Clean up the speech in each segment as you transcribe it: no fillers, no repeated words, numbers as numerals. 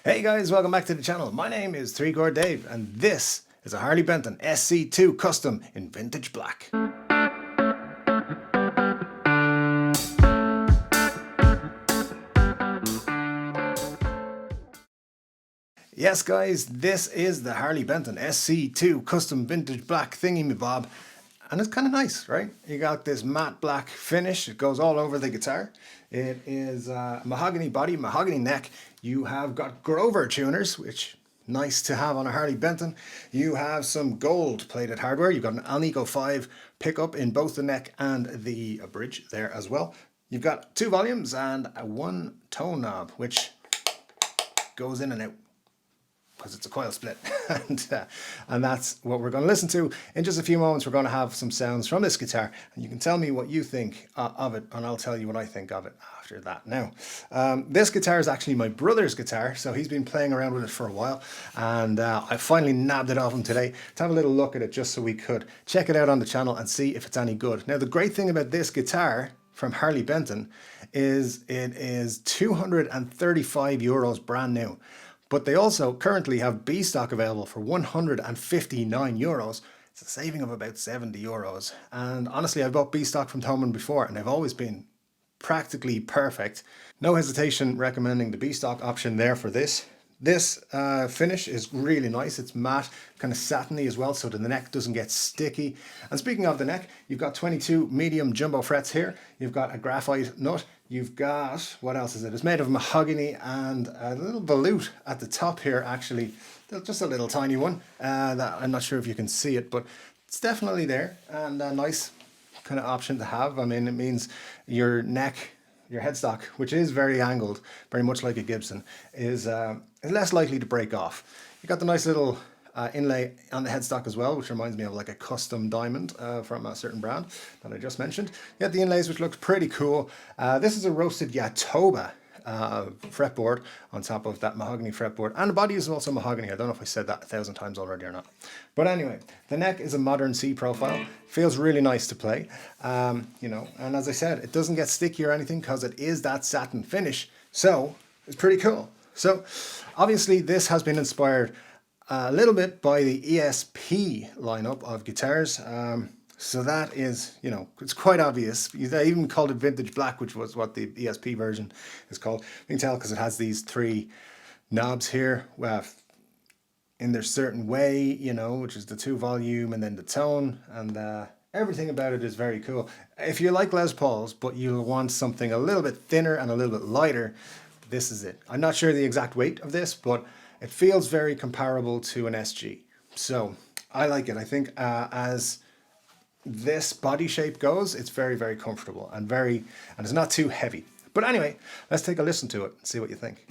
Hey guys, welcome back to the channel. My name is 3-Chord Dave and this is a Harley Benton SC2 Custom in vintage black. Yes guys, this is the Harley Benton SC2 Custom vintage black thingy-me-bob. And it's kind of nice, right? You got this matte black finish. It goes all over the guitar. It is mahogany body, mahogany neck. You have got Grover tuners, which nice to have on a Harley Benton. You have some gold plated hardware. You've got an Alnico 5 pickup in both the neck and the bridge there as well. You've got 2 volumes and one tone knob, which goes in and out, because it's a coil split. and that's what we're going to listen to. In just a few moments we're going to have some sounds from this guitar and you can tell me what you think of it, and I'll tell you what I think of it after that. Now this guitar is actually my brother's guitar, so he's been playing around with it for a while, and I finally nabbed it off him today to have a little look at it, just so we could check it out on the channel and see if it's any good. Now the great thing about this guitar from Harley Benton is it is 235 euros brand new. But they also currently have B stock available for 159 euros. It's a saving of about 70 euros. And honestly, I've bought B stock from Thomann before and they've always been practically perfect. No hesitation recommending the B stock option there for this. This finish is really nice. It's matte, kind of satiny as well, so the neck doesn't get sticky. And speaking of the neck, you've got 22 medium jumbo frets here. You've got a graphite nut. You've got, what else is it? It's made of mahogany and a little volute at the top here, actually. Just a little tiny one. That I'm not sure if you can see it, but it's definitely there. And a nice kind of option to have. I mean, it means your neck, your headstock, which is very angled, very much like a Gibson, is less likely to break off. You got the nice little inlay on the headstock as well, which reminds me of like a custom diamond from a certain brand that I just mentioned. You got the inlays, which looks pretty cool. This is a roasted Yatoba fretboard on top of that mahogany fretboard, and the body is also mahogany. I don't know if I said that 1,000 times already or not, but anyway, the neck is a modern C profile. Feels really nice to play, you know, and as I said, it doesn't get sticky or anything because it is that satin finish, so it's pretty cool. So obviously this has been inspired a little bit by the ESP lineup of guitars. So that is, you know, it's quite obvious. They even called it vintage black, which was what the ESP version is called. You can tell because it has these 3 knobs here in their certain way, you know, which is the 2 volume and then the tone, and everything about it is very cool. If you like Les Pauls, but you want something a little bit thinner and a little bit lighter, this is it. I'm not sure the exact weight of this, but it feels very comparable to an SG. So I like it. I think as this body shape goes, it's very, very comfortable and it's not too heavy. But anyway, let's take a listen to it and see what you think.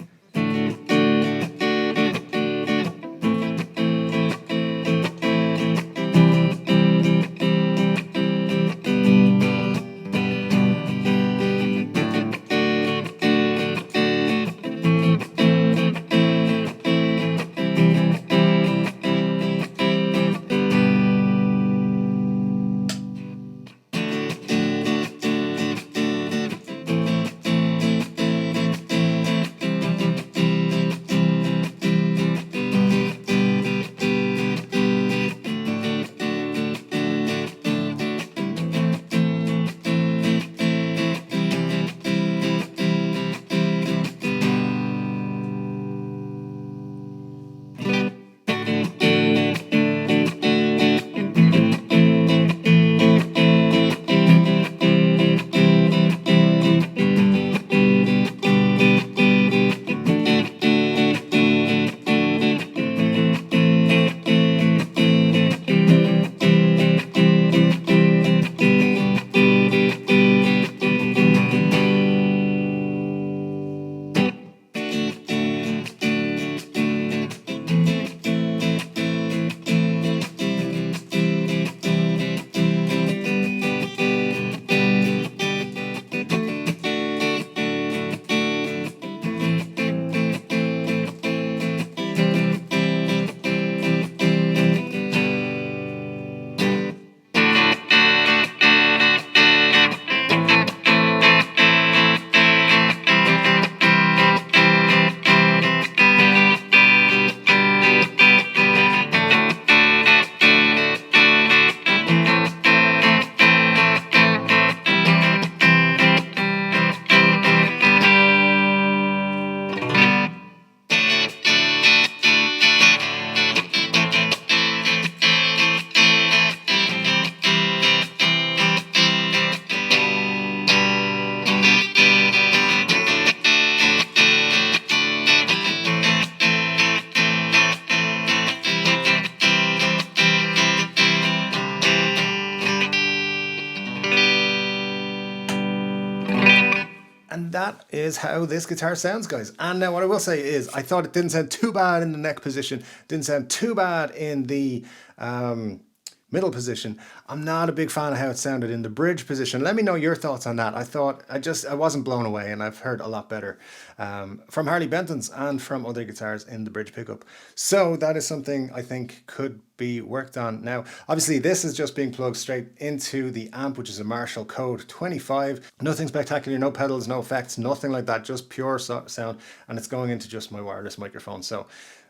is how this guitar sounds, guys. And now what I will say is I thought it didn't sound too bad in the neck position, didn't sound too bad in the middle position. I'm not a big fan of how it sounded in the bridge position. Let me know your thoughts on that. I wasn't blown away, and I've heard a lot better from Harley Benton's and from other guitars in the bridge pickup. So that is something I think could be worked on. Now, obviously this is just being plugged straight into the amp, which is a Marshall Code 25. Nothing spectacular, no pedals, no effects, nothing like that, just pure sound, and it's going into just my wireless microphone. So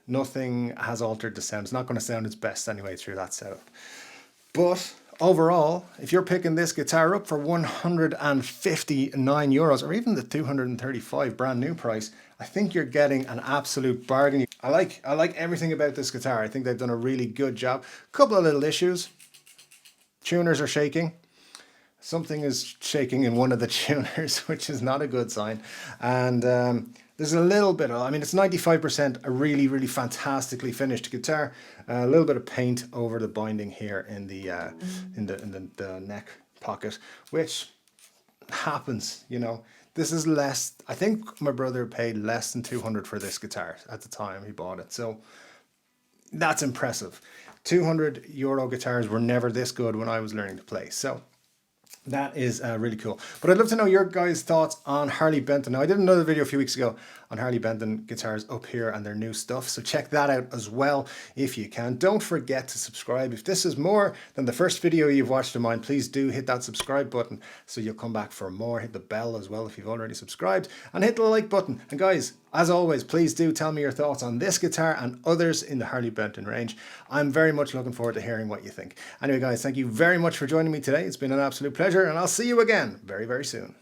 nothing has altered the sound. It's not going to sound its best anyway through that setup. But overall, if you're picking this guitar up for 159 euros, or even the 235 brand new price, I think you're getting an absolute bargain. I like everything about this guitar. I think they've done a really good job. Couple of little issues. Tuners are shaking. Something is shaking in one of the tuners, which is not a good sign. And there's a little bit of, it's 95% a really, really fantastically finished guitar. A little bit of paint over the binding here in the neck pocket, which happens, This is less, I think my brother paid less than 200 for this guitar at the time he bought it. So that's impressive. 200 euro guitars were never this good when I was learning to play. So that is really cool. But I'd love to know your guys' thoughts on Harley Benton. Now, I did another video a few weeks ago on Harley Benton guitars up here and their new stuff. So check that out as well if you can. Don't forget to subscribe. If this is more than the first video you've watched of mine, please do hit that subscribe button so you'll come back for more. Hit the bell as well if you've already subscribed, and hit the like button. And guys, as always, please do tell me your thoughts on this guitar and others in the Harley Benton range. I'm very much looking forward to hearing what you think. Anyway, guys, thank you very much for joining me today. It's been an absolute pleasure, and I'll see you again very, very soon.